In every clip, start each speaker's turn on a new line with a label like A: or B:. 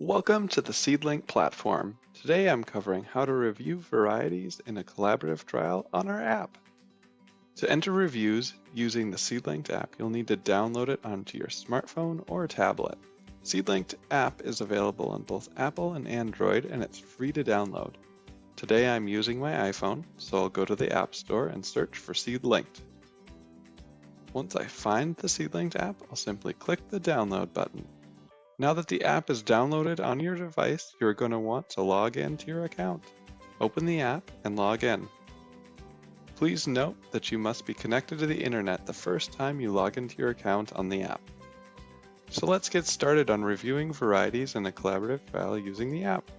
A: Welcome to the SeedLinked platform. Today I'm covering how to review varieties in a collaborative trial on our app. To enter reviews using the SeedLinked app, you'll need to download it onto your smartphone or tablet. SeedLinked app is available on both Apple and Android, and it's free to download. Today I'm using my iPhone, so I'll go to the App Store and search for SeedLinked. Once I find the SeedLinked app, I'll simply click the download button. Now that the app is downloaded on your device, you're going to want to log into your account. Open the app and log in. Please note that you must be connected to the internet the first time you log into your account on the app. So let's get started on reviewing varieties in a collaborative trial using the app.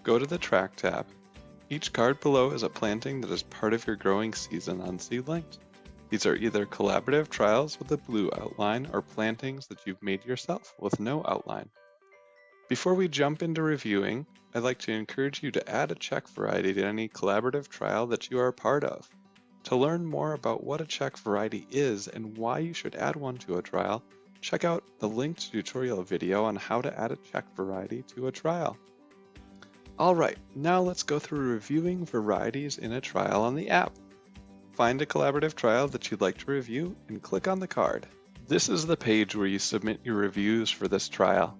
A: Go to the Track tab. Each card below is a planting that is part of your growing season on SeedLinked. These are either collaborative trials with a blue outline or plantings that you've made yourself with no outline. Before we jump into reviewing, I'd like to encourage you to add a check variety to any collaborative trial that you are a part of. To learn more about what a check variety is and why you should add one to a trial, check out the linked tutorial video on how to add a check variety to a trial. Alright, now let's go through reviewing varieties in a trial on the app. Find a collaborative trial that you'd like to review and click on the card. This is the page where you submit your reviews for this trial.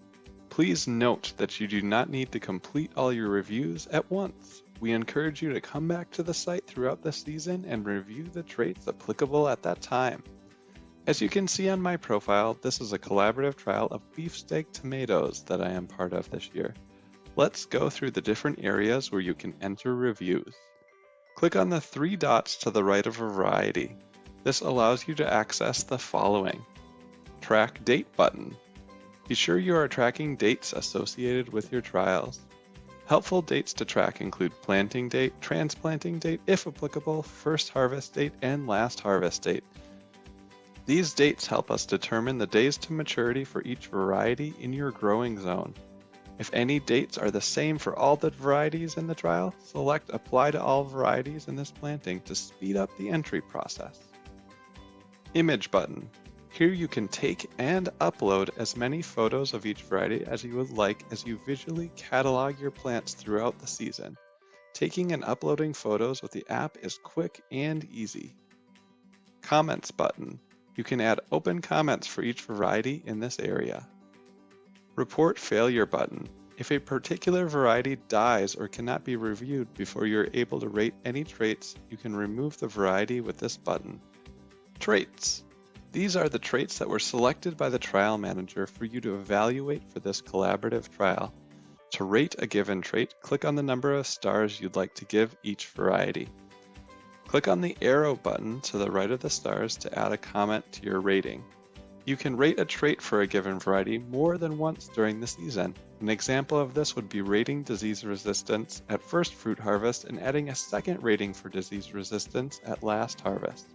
A: Please note that you do not need to complete all your reviews at once. We encourage you to come back to the site throughout the season and review the traits applicable at that time. As you can see on my profile, this is a collaborative trial of beefsteak tomatoes that I am part of this year. Let's go through the different areas where you can enter reviews. Click on the three dots to the right of a variety. This allows you to access the following. Track Date button. Be sure you are tracking dates associated with your trials. Helpful dates to track include planting date, transplanting date, if applicable, first harvest date, and last harvest date. These dates help us determine the days to maturity for each variety in your growing zone. If any dates are the same for all the varieties in the trial, select Apply to all varieties in this planting to speed up the entry process. Image button. Here you can take and upload as many photos of each variety as you would like as you visually catalog your plants throughout the season. Taking and uploading photos with the app is quick and easy. Comments button. You can add open comments for each variety in this area. Report Failure button. If a particular variety dies or cannot be reviewed before you're able to rate any traits, you can remove the variety with this button. Traits. These are the traits that were selected by the trial manager for you to evaluate for this collaborative trial. To rate a given trait, click on the number of stars you'd like to give each variety. Click on the arrow button to the right of the stars to add a comment to your rating. You can rate a trait for a given variety more than once during the season. An example of this would be rating disease resistance at first fruit harvest and adding a second rating for disease resistance at last harvest.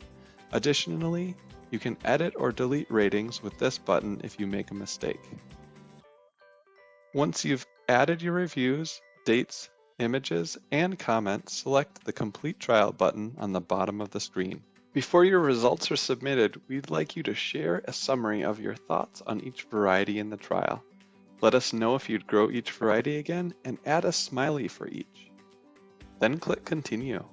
A: Additionally, you can edit or delete ratings with this button if you make a mistake. Once you've added your reviews, dates, images, and comments, select the Complete Trial button on the bottom of the screen. Before your results are submitted, we'd like you to share a summary of your thoughts on each variety in the trial. Let us know if you'd grow each variety again and add a smiley for each. Then click Continue.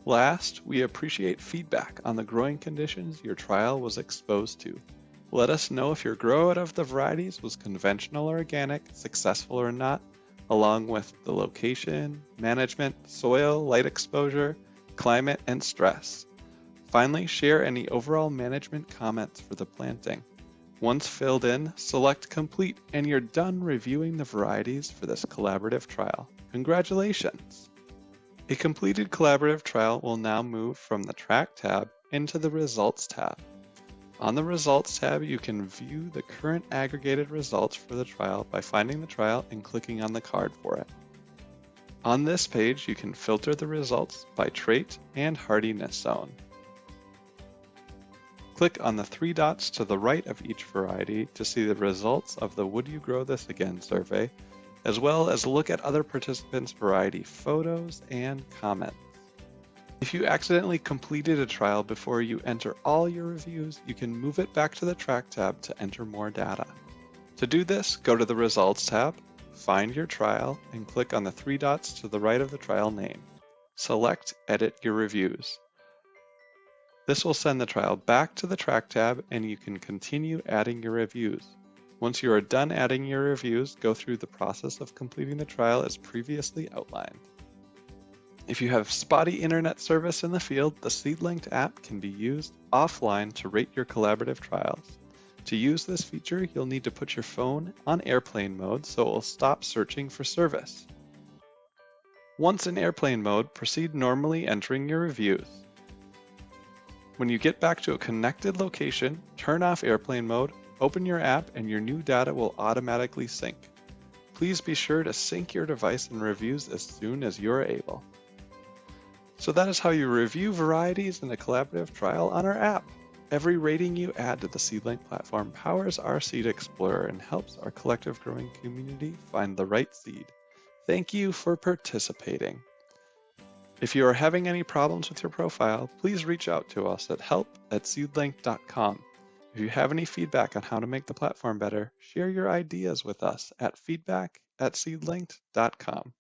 A: Last, we appreciate feedback on the growing conditions your trial was exposed to. Let us know if your grow out of the varieties was conventional or organic, successful or not, along with the location, management, soil, light exposure, climate, and stress. Finally, share any overall management comments for the planting. Once filled in, select Complete and you're done reviewing the varieties for this collaborative trial. Congratulations! A completed collaborative trial will now move from the Track tab into the Results tab. On the Results tab, you can view the current aggregated results for the trial by finding the trial and clicking on the card for it. On this page, you can filter the results by trait and hardiness zone. Click on the three dots to the right of each variety to see the results of the Would You Grow This Again survey, as well as look at other participants' variety photos and comments. If you accidentally completed a trial before you enter all your reviews, you can move it back to the Track tab to enter more data. To do this, go to the Results tab, find your trial, and click on the three dots to the right of the trial name. Select Edit Your Reviews. This will send the trial back to the Track tab, and you can continue adding your reviews. Once you are done adding your reviews, go through the process of completing the trial as previously outlined. If you have spotty internet service in the field, the SeedLinked app can be used offline to rate your collaborative trials. To use this feature, you'll need to put your phone on airplane mode so it will stop searching for service. Once in airplane mode, proceed normally entering your reviews. When you get back to a connected location, turn off airplane mode, open your app, and your new data will automatically sync. Please be sure to sync your device and reviews as soon as you're able. So that is how you review varieties in a collaborative trial on our app. Every rating you add to the SeedLinked platform powers our Seed Explorer and helps our collective growing community find the right seed. Thank you for participating. If you are having any problems with your profile, please reach out to us at help@seedlinked.com. If you have any feedback on how to make the platform better, share your ideas with us at feedback@seedlinked.com.